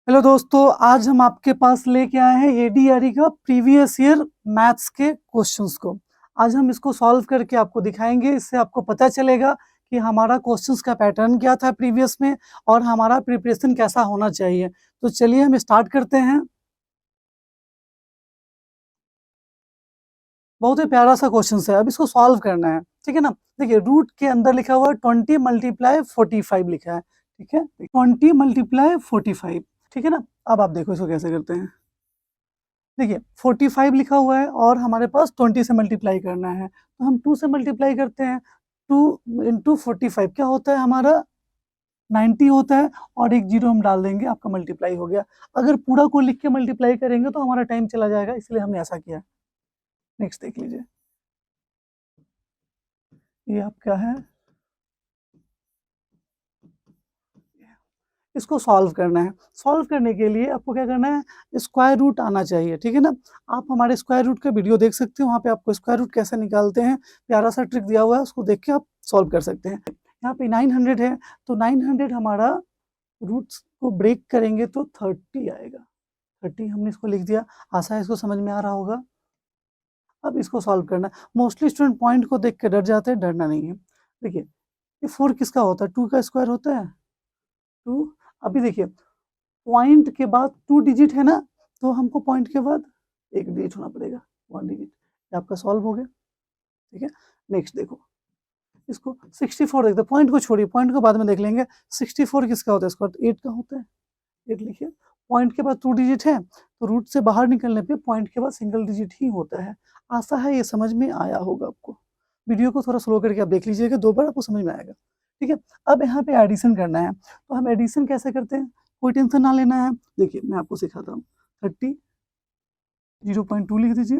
Hello दोस्तों, आज हम आपके पास लेके आए हैं एडीआरई का प्रीवियस ईयर मैथ्स के क्वेश्चंस को। आज हम इसको सॉल्व करके आपको दिखाएंगे। इससे आपको पता चलेगा कि हमारा क्वेश्चंस का पैटर्न क्या था प्रीवियस में और हमारा प्रिपरेशन कैसा होना चाहिए। तो चलिए हम स्टार्ट करते हैं। बहुत ही प्यारा सा क्वेश्चन है, अब इसको सॉल्व करना है, ठीक है ना। देखिए, रूट के अंदर लिखा हुआ है 20 मल्टीप्लाई 45 लिखा है, ठीक है। 20 मल्टीप्लाई 45, ठीक है ना। अब आप देखो इसको कैसे करते हैं। देखिए 45 लिखा हुआ है और हमारे पास 20 से मल्टीप्लाई करना है, तो हम 2 से मल्टीप्लाई करते हैं। 2 इंटू 45 क्या होता है हमारा 90 होता है, और एक जीरो हम डाल देंगे, आपका मल्टीप्लाई हो गया। अगर पूरा को लिख के मल्टीप्लाई करेंगे तो हमारा टाइम चला जाएगा, इसलिए हमने ऐसा किया। नेक्स्ट देख लीजिए, ये आपका है, इसको सॉल्व करना है। सॉल्व करने के लिए आपको क्या करना है, स्क्वायर रूट आना चाहिए, ठीक है ना। आप हमारे स्क्वायर रूट का वीडियो देख सकते हो, वहाँ पे आपको स्क्वायर रूट कैसे निकालते हैं प्यारा सा ट्रिक दिया हुआ है, उसको देख के आप सॉल्व कर सकते हैं। यहाँ पे 900 है, तो 900 हमारा रूट्स को ब्रेक करेंगे तो 30 आएगा। 30 हमने इसको लिख दिया, आशा है इसको समझ में आ रहा होगा। अब इसको सॉल्व करना है। मोस्टली स्टूडेंट पॉइंट को देख के डर जाते हैं, डरना नहीं है। देखिए, ये 4 किसका होता है, 2 का स्क्वायर होता है 2। अभी देखिए, पॉइंट के बाद 2 डिजिट है ना, तो हमको पॉइंट के बाद एक डिजिट होना पड़ेगा, 1 डिजिट। ये आपका सॉल्व हो गया, ठीक है। नेक्स्ट देखो, इसको 64 देखते हैं, पॉइंट को छोड़िए, पॉइंट को बाद में देख लेंगे। 64 किसका होता है, स्क्वायर 8 का होता है। 8 लिखिए, पॉइंट के बाद 2 डिजिट है, तो रूट से बाहर निकलने पे पॉइंट के बाद सिंगल डिजिट ही होता है। आशा है ये समझ में आया होगा आपको। वीडियो को थोड़ा स्लो करके आप देख लीजिएगा, 2 बार आपको समझ में आएगा, ठीक है। अब यहाँ पे एडिशन करना है, तो हम एडिशन कैसे करते हैं, कोई टेंशन ना लेना है। देखिए मैं आपको सिखाता हूँ। 30 0.2 लिख दीजिए,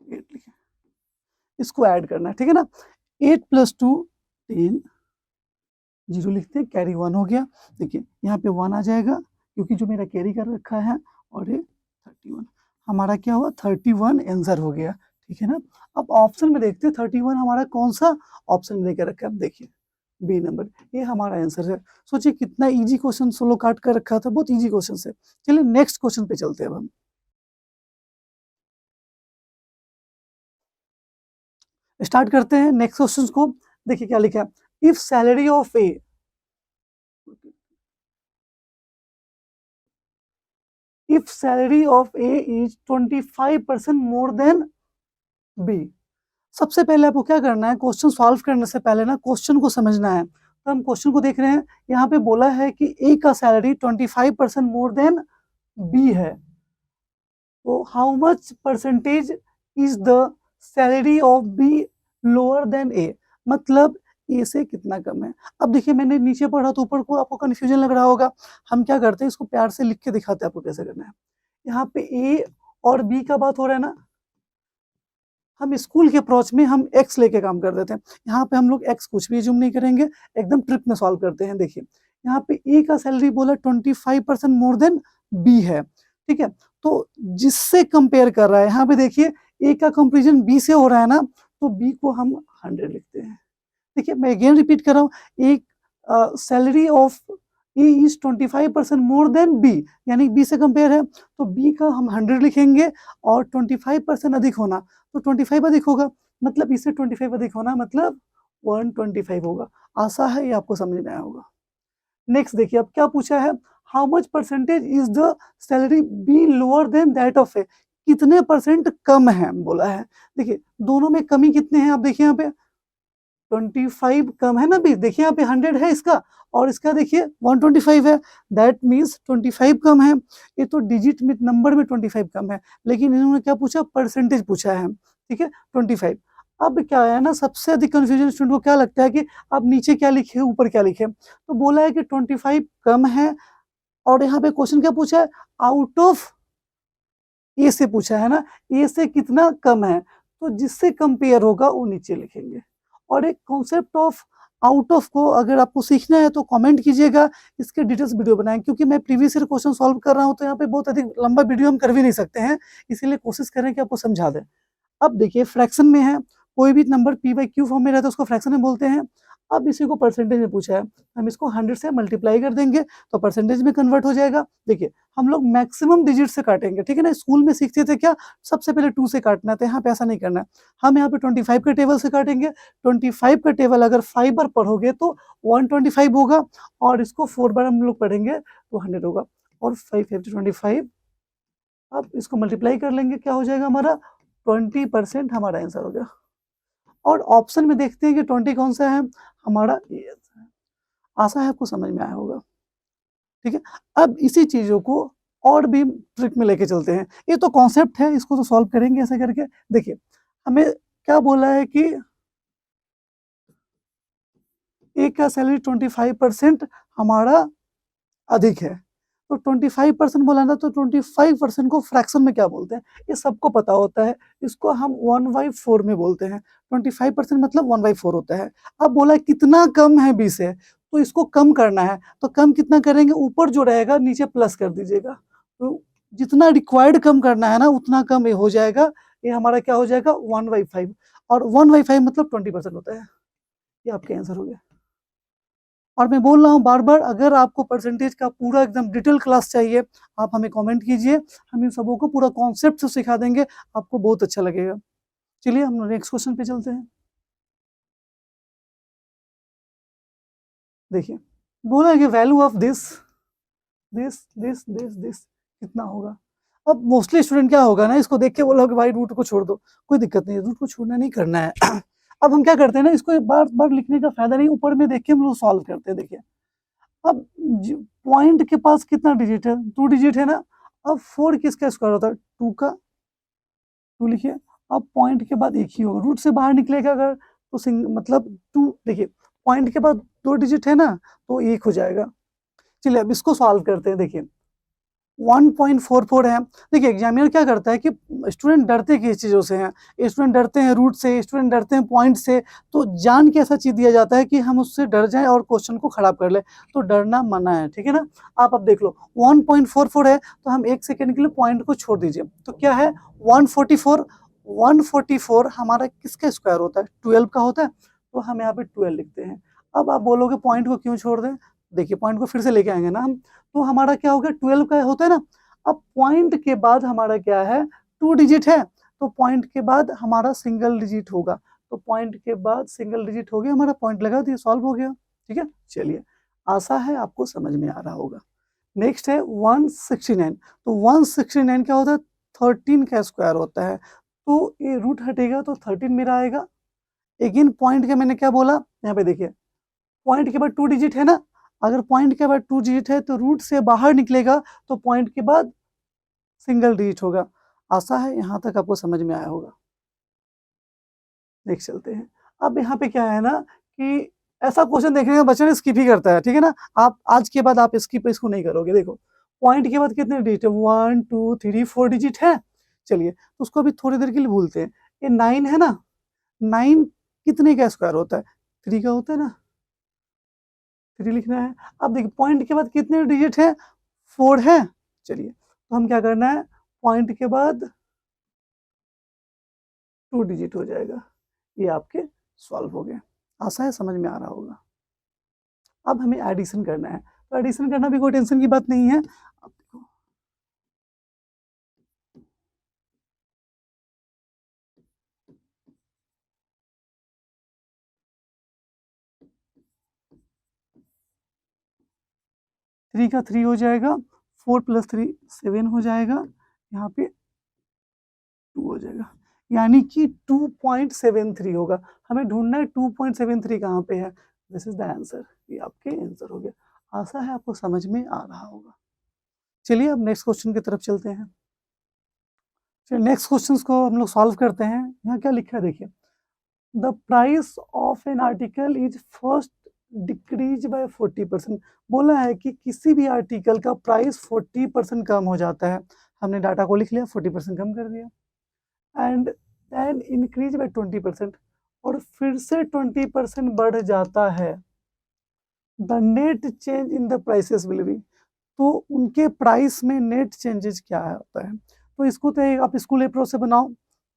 8 लिखे, इसको ऐड करना है, ठीक है ना। 8 + 2 10, 0 लिखते हैं, कैरी 1 हो गया। देखिए यहाँ पे 1 आ जाएगा, क्योंकि जो मेरा कैरी कर रखा है, और ये 31 हमारा क्या हुआ, 31 आंसर हो गया, ठीक है ना। अब ऑप्शन में देखते हैं 31 हमारा कौन सा ऑप्शन में देकर रखा है। देखिए बी नंबर, ये हमारा आंसर है। सोचिए कितना इजी क्वेश्चन सोलो काट कर रखा था, बहुत इजी क्वेश्चन है। चलिए नेक्स्ट क्वेश्चन पे चलते हैं। अब हम स्टार्ट करते हैं नेक्स्ट क्वेश्चन को। देखिए क्या लिखा है, if salary of A, if salary of A is 25% more than B. सबसे पहले आपको क्या करना है, क्वेश्चन सॉल्व करने से पहले ना क्वेश्चन को समझना है। तो हम क्वेश्चन को देख रहे हैं, यहाँ पे बोला है कि ए का सैलरी 25% मोर देन बी है, तो how much percentage is the salary of B lower than A, मतलब ए से कितना कम है। अब देखिए मैंने नीचे पढ़ा तो ऊपर को आपको कंफ्यूजन लग रहा होगा। हम क्या करते हैं, इसको प्यार से लिख के दिखाते हैं आपको कैसे करना है। यहाँ पे ए और बी का बात हो रहा है ना, हम स्कूल के अप्रोच में हम एक्स लेके काम कर देते हैं। यहाँ पे हम लोग एक्स कुछ भी जूम नहीं करेंगे, एकदम ट्रिक में सॉल्व करते हैं। देखिए यहाँ पे ए का सैलरी बोला 25% मोर देन बी है, ठीक है। तो जिससे कंपेयर कर रहा है, यहाँ पे देखिए ए का कंपेरिजन बी से हो रहा है ना, तो बी को हम 100 लिखते हैं। देखिए मैं अगेन रिपीट कर रहा हूँ, एक salary of A is 25% more than B, यानी बी से कंपेयर है, तो बी का हम 100 लिखेंगे, और 25% अधिक होना, तो 25 अधिक होगा, मतलब इससे 25 अधिक होना मतलब 125 होगा। आशा है ये आपको समझ में आया होगा। नेक्स्ट देखिए, अब क्या पूछा है, how much percentage is the salary B lower than that of A, कितने परसेंट कम है बोला है। देखिए दोनों में कमी कितने हैं, आप देखिए यहाँ पे 25 कम है ना बी, देखिए यहाँ पे 100 है इसका, और इसका देखिए 125 है, दैट मीन्स 25 कम है। ये तो डिजिट में नंबर में 25 कम है, लेकिन इन्होंने क्या पूछा, परसेंटेज पूछा है, ठीक है 25। अब क्या है ना, सबसे अधिक कंफ्यूजन स्टूडेंट को क्या लगता है कि अब नीचे क्या लिखे ऊपर क्या लिखे, तो बोला है कि 25 कम है, और यहाँ पे क्वेश्चन क्या पूछा है, आउट ऑफ ए से पूछा है ना, ए से कितना कम है, तो जिससे कंपेयर होगा वो नीचे लिखेंगे। और एक कॉन्सेप्ट ऑफ आउट ऑफ को अगर आपको सीखना है तो कमेंट कीजिएगा, इसके डिटेल्स वीडियो बनाएं, क्योंकि मैं प्रीवियस ईयर क्वेश्चन सॉल्व कर रहा हूं, तो यहाँ पे बहुत अधिक लंबा वीडियो हम कर भी नहीं सकते हैं, इसीलिए कोशिश करें कि आपको समझा दें। अब देखिए फ्रैक्शन में है, कोई भी number P by Q form में रहता है उसको फ्रैक्शन में बोलते हैं। अब इसी को परसेंटेज में पूछा है, हम इसको 100 से मल्टीप्लाई कर देंगे तो परसेंटेज में कन्वर्ट हो जाएगा। देखिए हम लोग मैक्सिमम डिजिट से काटेंगे, ठीक है ना। स्कूल में सीखते थे क्या, सबसे पहले 2 से काटना था, यहाँ पे ऐसा नहीं करना है। हम यहाँ पे 25 के टेबल से काटेंगे। 25 का टेबल अगर 5 बार पढ़ोगे तो 125 होगा, और इसको 4 बार हम लोग पढ़ेंगे तो 100 होगा। और 5 5 25, अब इसको मल्टीप्लाई कर लेंगे, क्या हो जाएगा हमारा 20% हमारा आंसर हो गया। और ऑप्शन में देखते हैं कि 20 कौन सा है हमारा, ये आशा है आपको समझ में आया होगा, ठीक है। अब इसी चीजों को और भी ट्रिक में लेके चलते हैं। ये तो कॉन्सेप्ट है, इसको तो सॉल्व करेंगे ऐसे करके। देखिए हमें क्या बोला है कि एक का सैलरी 25% हमारा अधिक है, तो 25% बोला ना, तो 25% को फ्रैक्शन में क्या बोलते हैं, ये सबको पता होता है। इसको हम 1/4 में बोलते हैं। 25% मतलब 1/4 होता है। अब बोला कितना कम है 20 से, तो इसको कम करना है, तो कम कितना करेंगे, ऊपर जो रहेगा नीचे प्लस कर दीजिएगा। तो जितना रिक्वायर्ड कम करना है ना, उतना कम ये हो जाएगा। ये हमारा क्या हो जाएगा 1/5, और 1/5 मतलब 20% होता है। ये आपका आंसर हो गया। और मैं बोल रहा हूँ बार-बार, अगर आपको परसेंटेज का पूरा एकदम डिटेल क्लास चाहिए, आप हमें कमेंट कीजिए, हम इन सबों को पूरा कॉन्सेप्ट से सिखा देंगे, आपको बहुत अच्छा लगेगा। चलिए हम नेक्स्ट क्वेश्चन पे चलते हैं। देखिए, बोला है कि वैल्यू ऑफ दिस कितना होगा। अब मोस्टली स्टूडेंट क्या होगा ना, इसको देख के बोला कि भाई रूट को छोड़ दो, कोई दिक्कत नहीं है, रूट को छोड़ना नहीं करना है। अब हम क्या करते हैं ना, इसको बार-बार लिखने का फायदा नहीं, ऊपर में देख के हम लोग सॉल्व करते हैं। देखिए अब पॉइंट के पास कितना डिजिट है, 2 डिजिट है ना। अब 4 किसका स्क्वायर होता है, 2 का, 2 लिखिए। अब पॉइंट के बाद एक ही होगा, रूट से बाहर निकलेगा अगर तो मतलब 2, देखिए पॉइंट के बाद 2 डिजिट है ना, तो 1 हो जाएगा। चलिए अब इसको सॉल्व करते हैं। देखिए 1.44 है। देखिए एग्जामिनर क्या करता है कि स्टूडेंट डरते किस चीज़ों से हैं, स्टूडेंट डरते हैं रूट से, स्टूडेंट डरते हैं पॉइंट से, तो जान के ऐसा चीज़ दिया जाता है कि हम उससे डर जाएं और क्वेश्चन को खराब कर लें, तो डरना मना है, ठीक है ना। आप अब देख लो 1.44 है, तो हम 1 सेकंड के लिए पॉइंट को छोड़ दीजिए, तो क्या है 144। 144 हमारा किसका स्क्वायर होता है, 12 का होता है, तो हम यहाँ पे 12 लिखते हैं। अब आप बोलोगे पॉइंट को क्यों छोड़ दें, देखिए पॉइंट को फिर से लेके आएंगे ना हम, तो हमारा क्या हो गया 12 का होता है ना। अब पॉइंट के बाद हमारा क्या है 2 डिजिट है, तो पॉइंट के बाद हमारा सिंगल डिजिट होगा, तो पॉइंट के बाद सिंगल डिजिट हो गया, हमारा पॉइंट लगा दिया, सॉल्व हो गया, ठीक है। चलिए आशा है आपको समझ में आ रहा होगा। नेक्स्ट है 169, तो 169 क्या होता है 13 का स्क्वायर होता है, तो ये रूट हटेगा तो 13 मेरा आएगा। अगेन पॉइंट का मैंने क्या बोला, यहाँ पे देखिए पॉइंट के बाद 2 डिजिट है ना, अगर पॉइंट के बाद 2 डिजिट है तो रूट से बाहर निकलेगा, तो पॉइंट के बाद सिंगल डिजिट होगा। आशा है यहाँ तक आपको समझ में आया होगा। नेक्स्ट चलते हैं। अब यहाँ पे क्या है ना कि ऐसा क्वेश्चन देखने का बच्चा ने स्किप ही करता है, ठीक है ना। आप आज के बाद आप स्किप इसको नहीं करोगे। देखो पॉइंट के बाद कितने डिजिट है, 1 2 3 4 डिजिट है। चलिए तो उसको अभी थोड़ी देर के लिए भूलते हैं। ये 9 है ना, 9 कितने का स्क्वायर होता है, 3 का होता है ना, 3 लिखना है। अब देखिए पॉइंट के बाद कितने डिजिट है, 4 है। चलिए तो हम क्या करना है, पॉइंट के बाद 2 डिजिट हो जाएगा, ये आपके सॉल्व हो गए। आशा है समझ में आ रहा होगा। अब हमें एडिशन करना है, तो एडिशन करना भी कोई टेंशन की बात नहीं है। अब देखो 3 का 3 हो जाएगा, 4 + 3 7 हो जाएगा, यहाँ पे 2 हो जाएगा, यानी कि 2.73 होगा। हमें ढूंढना है 2.73 कहाँ पे है, दिस इज द आंसर, ये आपके आंसर हो गया। आशा है आपको समझ में आ रहा होगा। चलिए अब नेक्स्ट क्वेश्चन की तरफ चलते हैं। फिर नेक्स्ट क्वेश्चंस को हम लोग सॉल्व करते हैं। यहाँ क्या लिखा है देखिए, the price of an article is first decrease by 40%। बोला है कि किसी भी आर्टिकल का प्राइस 40% कम हो जाता है। हमने डाटा को लिख लिया, 40% कम कर दिया। एंड देन इंक्रीज बाय 20%, और फिर से 20% बढ़ जाता है। The net change in the prices will be, तो उनके प्राइस में नेट चेंजेस क्या होता है। तो इसको तो आप स्कूल अप्रोच से बनाओ,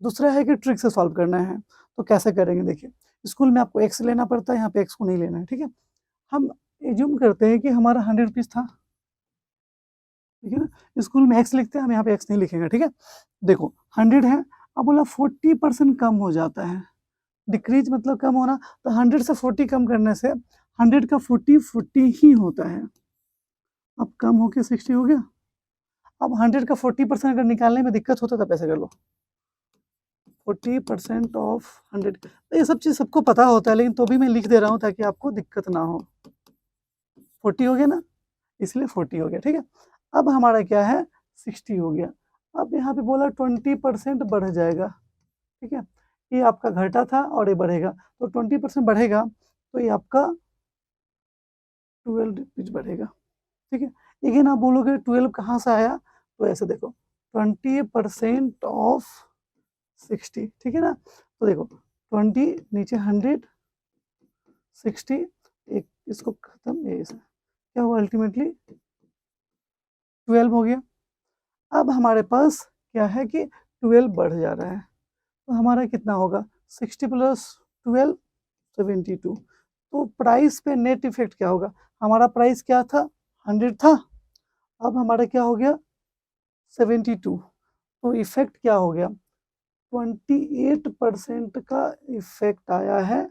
दूसरा है कि ट्रिक से सॉल्व करना है। तो कैसे करेंगे देखिए, स्कूल में आपको एक्स लेना पड़ता है, यहाँ पे एक्स को नहीं लेना है, ठीक है। हम एज्यूम करते हैं कि हमारा 100 रुपीज़ था, ठीक है ना। स्कूल में एक्स लिखते हैं, हम यहाँ पे एक्स नहीं लिखेंगे, ठीक है। देखो 100 है, अब बोला 40% कम हो जाता है, डिक्रीज मतलब कम होना, तो 100 से 40 कम करने से 100 का 40 ही होता है। अब कम होके 60 हो गया। अब 100 का 40% अगर निकालने में दिक्कत होता तब ऐसे कर लो, 40% ऑफ 100। तो ये सब चीज़ सबको पता होता है, लेकिन तो भी मैं लिख दे रहा हूँ ताकि आपको दिक्कत ना हो। 40 हो गया ना, इसलिए 40 हो गया, ठीक है। अब हमारा क्या है, 60 हो गया। अब यहाँ पे बोला 20% बढ़ जाएगा, ठीक है। ये आपका घटा था और ये बढ़ेगा, तो 20% बढ़ेगा तो ये आपका 12 रुपीज बढ़ेगा, ठीक है। अगेन आप बोलोगे 12 कहाँ से आया, तो ऐसे देखो 20% ऑफ 60, ठीक है ना। तो देखो 20 नीचे 100 60, एक इसको खत्म, ये क्या हुआ अल्टीमेटली 12 हो गया। अब हमारे पास क्या है कि 12 बढ़ जा रहा है, तो हमारा कितना होगा 60 प्लस 12 72। तो प्राइस पे नेट इफेक्ट क्या होगा, हमारा प्राइस क्या था 100 था, अब हमारा क्या हो गया 72। तो इफेक्ट क्या हो गया 28% का इफेक्ट आया है,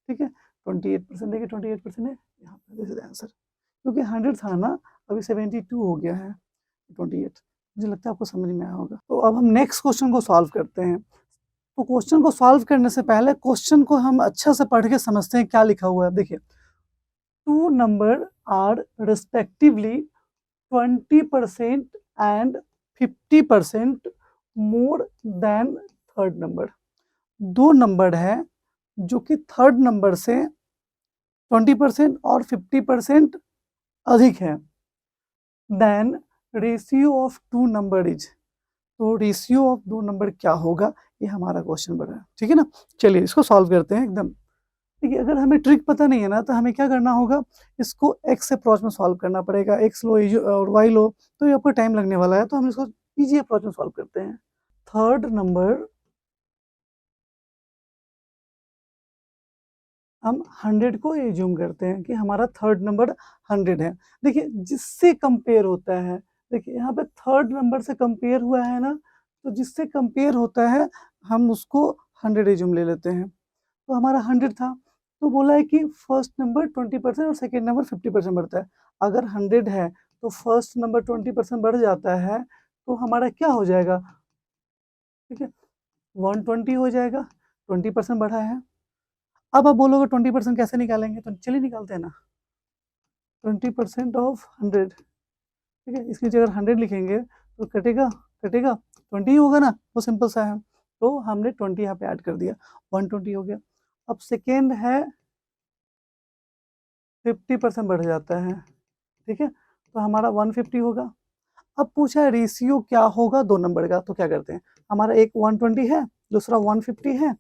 ठीक है। 28% देखिए 28% है यहाँ पे, दिस इज आंसर, क्योंकि 100 था ना, अभी 72 हो गया है 28। मुझे लगता है आपको समझ में आया होगा। तो अब हम नेक्स्ट क्वेश्चन को सॉल्व करते हैं। तो क्वेश्चन को सॉल्व करने से पहले क्वेश्चन को हम अच्छा से पढ़ के समझते हैं क्या लिखा हुआ है। देखिए, two number are respectively 20% and 50% more than third number. दो नंबर है जो कि थर्ड नंबर से 20% और 50% अधिक है, then ratio of two number is. तो रेशियो ऑफ दो नंबर क्या होगा, ये हमारा क्वेश्चन बना है, ठीक है ना। चलिए इसको सॉल्व करते हैं एकदम। देखिए, अगर हमें ट्रिक पता नहीं है ना, तो हमें क्या करना होगा, इसको एक्स अप्रोच में सॉल्व करना पड़ेगा। एक्स लो और वाई लो, तो ये आपको टाइम लगने वाला है, तो हम इसको इजी अप्रोच में सॉल्व करते हैं। थर्ड नंबर हम 100 को एज्यूम करते हैं कि हमारा थर्ड नंबर 100 है। देखिए, जिससे कंपेयर होता है, देखिए यहाँ पे थर्ड नंबर से कंपेयर हुआ है ना, तो जिससे कंपेयर होता है हम उसको 100 एज्यूम ले लेते हैं। तो हमारा 100 था, तो बोला है कि फर्स्ट नंबर 20% और सेकेंड नंबर 50% बढ़ता है। अगर 100 है तो फर्स्ट नंबर 20% बढ़ जाता है, तो हमारा क्या हो जाएगा, ठीक है 120 हो जाएगा, 20% बढ़ा है। अब आप बोलोगे 20% कैसे निकालेंगे, तो चलिए निकालते हैं ना। 20% ऑफ 100, ठीक है, इसकी जगह 100 लिखेंगे तो कटेगा कटेगा 20 ही होगा ना, वो सिंपल सा है। तो हमने 20 यहाँ पे ऐड कर दिया, 120 हो गया। अब सेकेंड है 50% बढ़ जाता है, ठीक है, तो हमारा 150 होगा। अब पूछा है रेशियो क्या होगा दो नंबर का, तो क्या करते हैं, हमारा एक 120 है, दूसरा 150 है।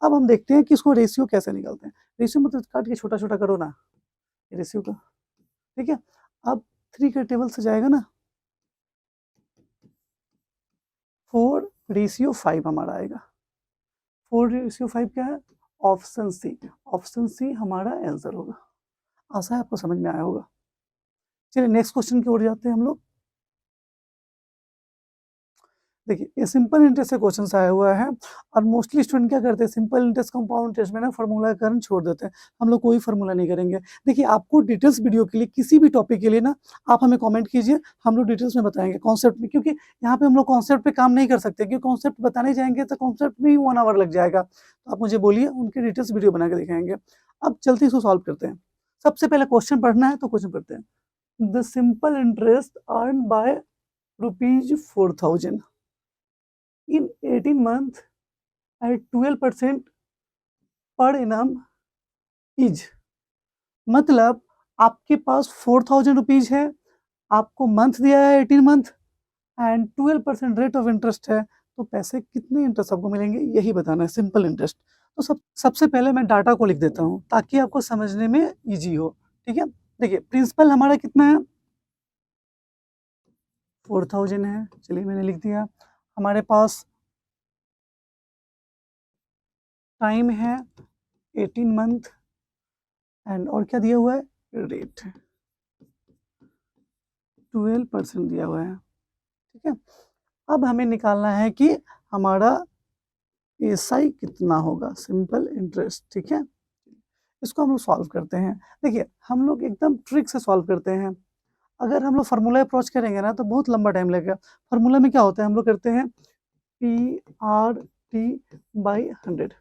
अब हम देखते हैं कि इसको रेशियो कैसे निकालते हैं। रेशियो मतलब काट के छोटा छोटा करो ना रेशियो का, ठीक है। अब 3 के टेबल से जाएगा ना, 4:5 हमारा आएगा। 4:5 क्या है, ऑप्शन सी। ऑप्शन सी हमारा आंसर होगा। आशा है आपको समझ में आया होगा। चलिए नेक्स्ट क्वेश्चन की ओर जाते हैं हम लोग। देखिए, ये सिंपल इंटरेस्ट से क्वेश्चन आया हुआ है, और मोस्टली स्टूडेंट क्या करते हैं, सिंपल इंटरेस्ट कंपाउंड इंटरेस्ट में ना फार्मूला का कारण छोड़ देते हैं। हम लोग कोई फार्मूला नहीं करेंगे। देखिए, आपको डिटेल्स वीडियो के लिए किसी भी टॉपिक के लिए ना आप हमें कमेंट कीजिए, हम लोग डिटेल्स में बताएंगे कॉन्सेप्ट में, क्योंकि यहाँ पे हम लोग कॉन्सेप्ट पे काम नहीं कर सकते, क्योंकि कॉन्सेप्ट बताने जाएंगे तो कॉन्सेप्ट में ही 1 आवर लग जाएगा। तो आप मुझे बोलिए, उनकी डिटेल्स वीडियो बना के दिखाएंगे। अब चलते इसको सॉल्व करते हैं। सबसे पहले क्वेश्चन पढ़ना है तो क्वेश्चन पढ़ते हैं। The simple interest earn by ₹4,000 in 18 months at 12% per annum is. मतलब आपके पास 4,000 रुपीज है, आपको मंथ दिया है 18 month, and 12% rate of interest है, तो पैसे कितने इंटरेस्ट आपको मिलेंगे यही बताना है, सिंपल इंटरेस्ट। तो सबसे पहले मैं डाटा को लिख देता हूँ ताकि आपको समझने में इजी हो, ठीक है। देखिए, प्रिंसिपल हमारा कितना है 4,000 है, चलिए मैंने लिख दिया। हमारे पास टाइम है 18 मंथ एंड और क्या दिया हुआ है, रेट 12% दिया हुआ है, ठीक है। अब हमें निकालना है कि हमारा एसआई कितना होगा, सिंपल इंटरेस्ट, ठीक है। इसको हम लोग सॉल्व करते हैं। देखिए हम लोग एकदम ट्रिक से सॉल्व करते हैं। अगर हम लोग फार्मूला अप्रोच करेंगे ना तो बहुत लंबा टाइम लगेगा। फार्मूला में क्या होता है, हम लोग करते हैं PRT/100।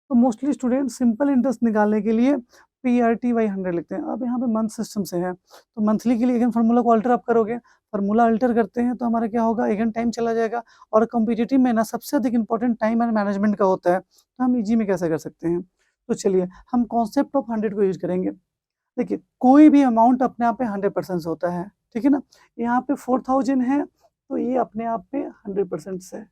तो मोस्टली स्टूडेंट सिंपल इंटरेस्ट निकालने के लिए PRT/100 लिखते हैं। अब यहाँ पे मंथ सिस्टम से है तो मंथली के लिए अगेन फार्मूला को अल्टर आप करोगे, फार्मूला अल्टर करते हैं तो हमारा क्या होगा, अगेन टाइम चला जाएगा। और कॉम्पिटिटिव में ना सबसे अधिक इंपॉर्टेंट टाइम एंड मैनेजमेंट का होता है, तो हम इजी में कैसे कर सकते हैं। तो चलिए हम कॉन्सेप्ट ऑफ 100 को यूज करेंगे। देखिए कोई भी अमाउंट अपने आप पे 100% होता है, ठीक है ना। यहाँ पे 4000 है तो ये अपने आप पे 100% है।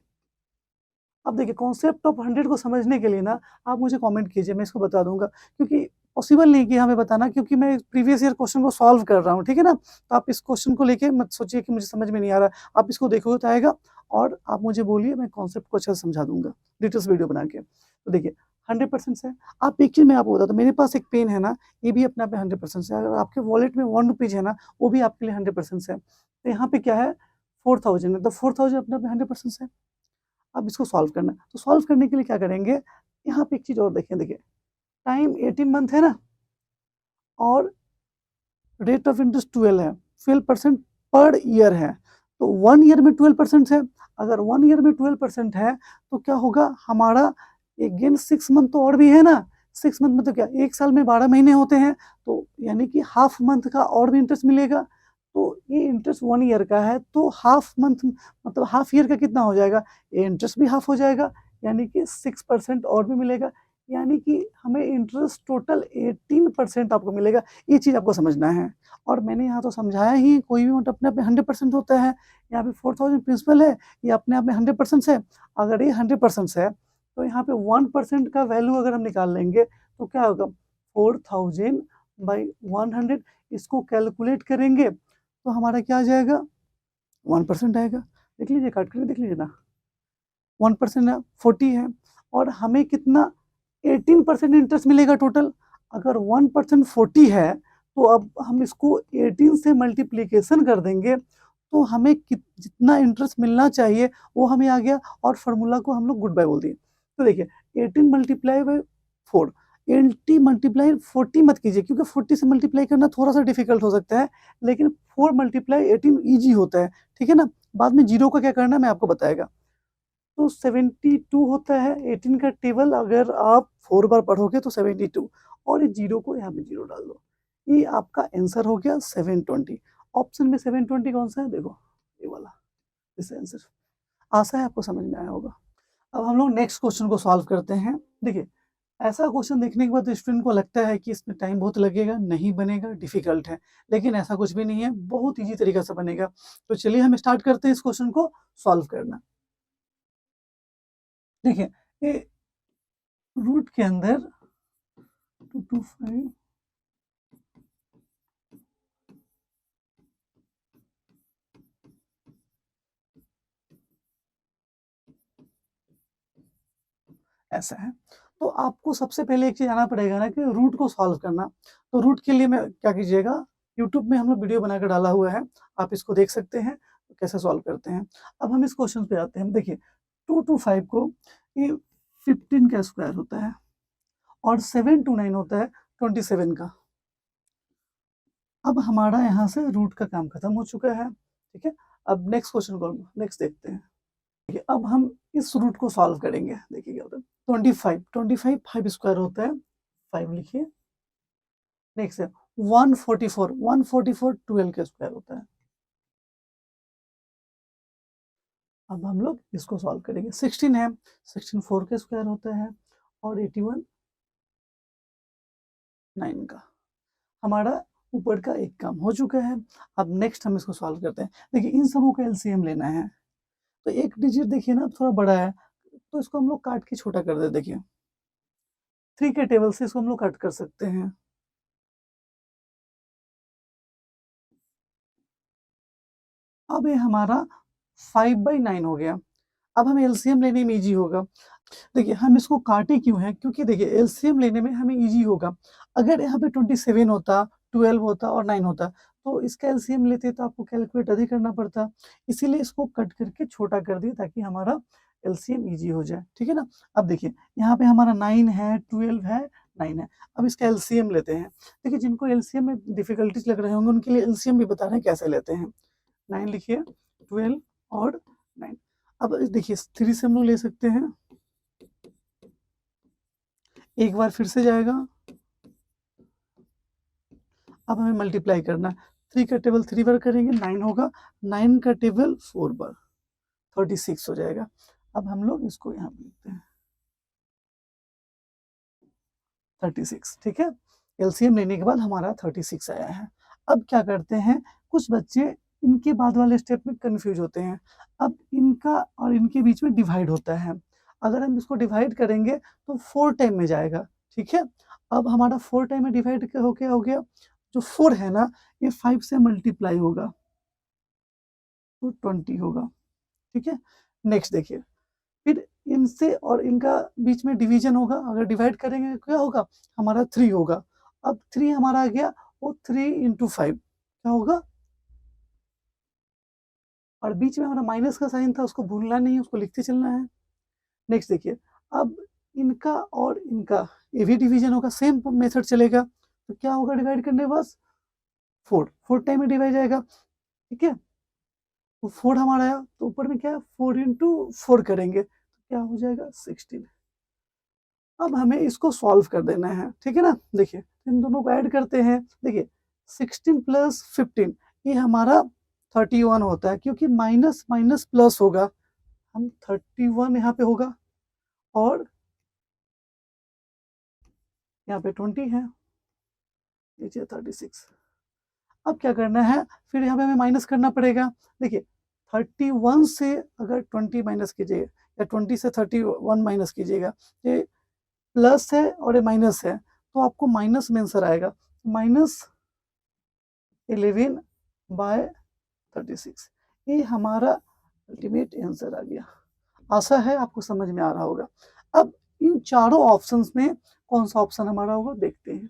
अब देखिए कॉन्सेप्ट ऑफ 100 को समझने के लिए ना आप मुझे कमेंट कीजिए, मैं इसको बता दूंगा, क्योंकि पॉसिबल नहीं कि हमें बताना, क्योंकि मैं प्रीवियस ईयर क्वेश्चन को सॉल्व कर रहा हूँ, ठीक है ना। तो आप इस क्वेश्चन को लेके मत सोचिए कि मुझे समझ में नहीं आ रहा, आप इसको देखोगे तो आएगा और आप मुझे बोलिए, मैं कॉन्सेप्ट को अच्छे से समझा दूंगा डिटेल्स वीडियो बना के। तो देखिए 100% है। आप एक चीज मैं आपको बताता हूँ, मेरे पास एक पेन है ना, ये भी अपने आप में 100% है। अगर आपके वॉलेट में 1 रुपीज है ना, वो भी आपके लिए 100% है। तो यहाँ पे क्या है, 4000 है, तो 4000 अपने आप में 100% है। अब इसको सॉल्व करना है, तो सॉल्व करने के लिए क्या करेंगे, यहाँ पे एक चीज और देखें, देखिए टाइम 18 मंथ है ना, और रेट ऑफ इंटरेस्ट 12 है, 12% पर ईयर है। तो 1 ईयर में 12% है। अगर 1 ईयर में 12% है तो क्या होगा हमारा, अगेन 6 मंथ तो और भी है ना, 6 मंथ में तो क्या, एक साल में 12 महीने होते हैं, तो यानी कि हाफ मंथ का और भी इंटरेस्ट मिलेगा। तो ये इंटरेस्ट 1 ईयर का है, तो हाफ मंथ मतलब हाफ ईयर का कितना हो जाएगा, ये इंटरेस्ट भी हाफ हो जाएगा, यानी कि 6% और भी मिलेगा, यानी कि हमें इंटरेस्ट टोटल 18% आपको मिलेगा। ये चीज़ आपको समझना है। और मैंने यहाँ तो समझाया ही, कोई भी अमाउंट अपने आप में 100% होता है। यहाँ पे 4000 प्रिंसिपल है, ये अपने आप में 100% है। अगर ये 100% है तो यहाँ पे 1% का वैल्यू अगर हम निकाल लेंगे तो क्या होगा, 4000/100, इसको कैलकुलेट करेंगे तो हमारा क्या आ जाएगा, 1% आएगा। देख लीजिए, काट करके देख लीजिए ना, 1% है, 40 है, और हमें कितना, 18% इंटरेस्ट मिलेगा टोटल। अगर 1% 40 है तो अब हम इसको 18 से मल्टीप्लीकेशन कर देंगे तो हमें जितना इंटरेस्ट मिलना चाहिए वो हमें आ गया, और फार्मूला को हम लोग गुड बाय बोल दिए। तो देखिए 18 मल्टीप्लाई बाई 4, 80 मल्टीप्लाई 40 मत कीजिए, क्योंकि 40 से मल्टीप्लाई करना थोड़ा सा डिफिकल्ट हो सकता है, लेकिन 4 मल्टीप्लाई 18 ईजी होता है, ठीक है ना। बाद में जीरो का क्या करना है मैं आपको बताएगा। तो 72 होता है 18 का टेबल, अगर आप 4 बार पढ़ोगे तो 72, और इस जीरो को यहाँ पे जीरो डाल दो, ये आपका आंसर हो गया 720। ऑप्शन में 720 कौन सा है, देखो ये वाला, इस आंसर। आशा है आपको समझ में आया होगा। अब हम लोग नेक्स्ट क्वेश्चन को सॉल्व करते हैं। देखिए ऐसा क्वेश्चन देखने के बाद स्टूडेंट को लगता है कि इसमें टाइम बहुत लगेगा, नहीं बनेगा, डिफिकल्ट है, लेकिन ऐसा कुछ भी नहीं है, बहुत ईजी तरीका से बनेगा। तो चलिए हम स्टार्ट करते हैं इस क्वेश्चन को सॉल्व करना। देखिए ये रूट के अंदर 225 ऐसा है। तो आपको सबसे पहले एक चीज आना पड़ेगा ना कि रूट को सॉल्व करना। तो रूट के लिए मैं क्या कीजिएगा, यूट्यूब में हम लोग वीडियो बनाकर डाला हुआ है, आप इसको देख सकते हैं कैसे सॉल्व करते हैं। अब हम इस क्वेश्चन पे आते हैं। देखिए 225 को ये 15 का स्क्वायर होता है, और 729 होता है 27 का। अब हमारा यहाँ से रूट का काम खत्म हो चुका है, ठीक है। अब नेक्स्ट क्वेश्चन को नेक्स्ट देखते हैं। देखिए अब हम इस रूट को सॉल्व करेंगे। देखिए क्या होता है, 25 5 स्क्वायर होता है, 5 लिखिए। नेक्स्ट है 144 12 का स्क्वायर होता है। अब हम लोग इसको सॉल्व करेंगे। 16 है, 16 4 का स्क्वायर होता है, और 81 9 का। हमारा ऊपर का एक काम हो चुका है। अब नेक्स्ट हम इसको सॉल्व करते हैं। देखिए इन सबों का एलसीएम लेना है, तो एक डिजिट देखिए ना थोड़ा बड़ा है, तो इसको हम लोग काट के छोटा कर दे। देखिए 3 के टेबल से इसको हम लोग कट कर सकते हैं। अब ये हमारा 5/9 हो गया। अब हमें एलसीएम लेने में इजी होगा। देखिए हम इसको काटे क्यों हैं, क्योंकि देखिए एलसीएम लेने में हमें ईज़ी होगा। अगर यहाँ पे 27 होता, 12 होता और 9 होता, तो इसका एलसीएम लेते तो आपको कैलकुलेट अधिक करना पड़ता। इसीलिए इसको कट करके छोटा कर दिया ताकि हमारा एलसीएम ईज़ी हो जाए, ठीक है ना? अब देखिए यहाँ पे हमारा 9 है, 12 है, 9 है। अब इसका एलसीएम लेते हैं। देखिए जिनको एलसीएम में डिफ़िकल्टीज़ लग रहे होंगे उनके लिए एलसीएम भी बता रहे हैं कैसे लेते हैं। 9 लिखिए, 12 और 9। अब देखिए 3 से हम लोग ले सकते हैं। एक बार फिर से जाएगा। अब हमें मल्टीप्लाई करना है। 3 का टेबल 3 बार करेंगे 9 होगा, 9 का टेबल 4 बार 36 हो जाएगा। अब हम लोग इसको यहाँ पे लिखते हैं 36, ठीक है? एलसीएम लेने के बाद हमारा 36 आया है। अब क्या करते हैं, कुछ बच्चे इनके बाद वाले स्टेप में कन्फ्यूज़ होते हैं। अब इनका और इनके बीच में डिवाइड होता है। अगर हम इसको डिवाइड करेंगे तो 4 टाइम में जाएगा, ठीक है? अब हमारा 4 टाइम में डिवाइड हो गया। जो 4 है ना, ये 5 से मल्टीप्लाई होगा, तो 20 होगा, ठीक है? नेक्स्ट देखिए, फिर इनसे और इनका बीच में डिवीज़न होगा, अगर डिवाइड करेंगे तो क्या होगा? हमारा 3 होगा। अब 3 हमारा आ गया, वो 3 इंटू 5 क्या होगा? और बीच में हमारा माइनस का साइन था, उसको भूलना नहीं है, उसको लिखते चलना है। नेक्स्ट देखिए, अब इनका और इनका ये भी डिवीज़न होगा, सेम मेथड चलेगा, तो क्या होगा डिवाइड करने के बाद? 4 टाइम में डिवाइड जाएगा, ठीक है? तो 4 हमारा आया, तो ऊपर में क्या है 4 इंटू 4 करेंगे, तो क्या हो जाएगा 16। अब हमें इसको सॉल्व कर देना है, ठीक है ना? देखिए, इन दोनों को ऐड करते हैं, देखिए 16 प्लस 15 ये हमारा 31 होता है, क्योंकि माइनस माइनस प्लस होगा, हम 31 यहाँ पे होगा और यहाँ पे 20 है, नीचे 36। अब क्या करना है, फिर यहाँ पे हमें माइनस करना पड़ेगा। देखिए 31 से अगर 20 माइनस कीजिएगा या 20 से 31 माइनस कीजिएगा, ये प्लस है और ये माइनस है, तो आपको माइनस में आंसर आएगा, -11/36। ये हमारा अल्टीमेट आंसर आ गया। आशा है आपको समझ में आ रहा होगा। अब इन चारों ऑप्शंस में कौन-सा ऑप्शन हमारा होगा देखते हैं।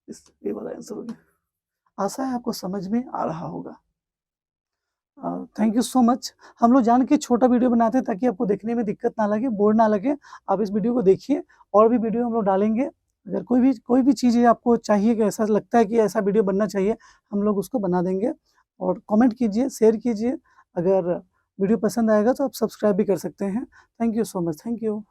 ये वाला आंसर हो गया। आशा है आपको समझ में आ रहा होगा। Thank you so much. हम लोग जान के छोटा वीडियो बनाते हैं ताकि आपको देखने में दिक्कत ना लगे, बोर ना लगे। आप इस वीडियो को देखिए, और भी वीडियो हम लोग डालेंगे। अगर कोई भी चीज़ें आपको चाहिए कि ऐसा लगता है कि ऐसा वीडियो बनना चाहिए, हम लोग उसको बना देंगे। और कमेंट कीजिए, शेयर कीजिए। अगर वीडियो पसंद आएगा तो आप सब्सक्राइब भी कर सकते हैं। Thank you so much. Thank you.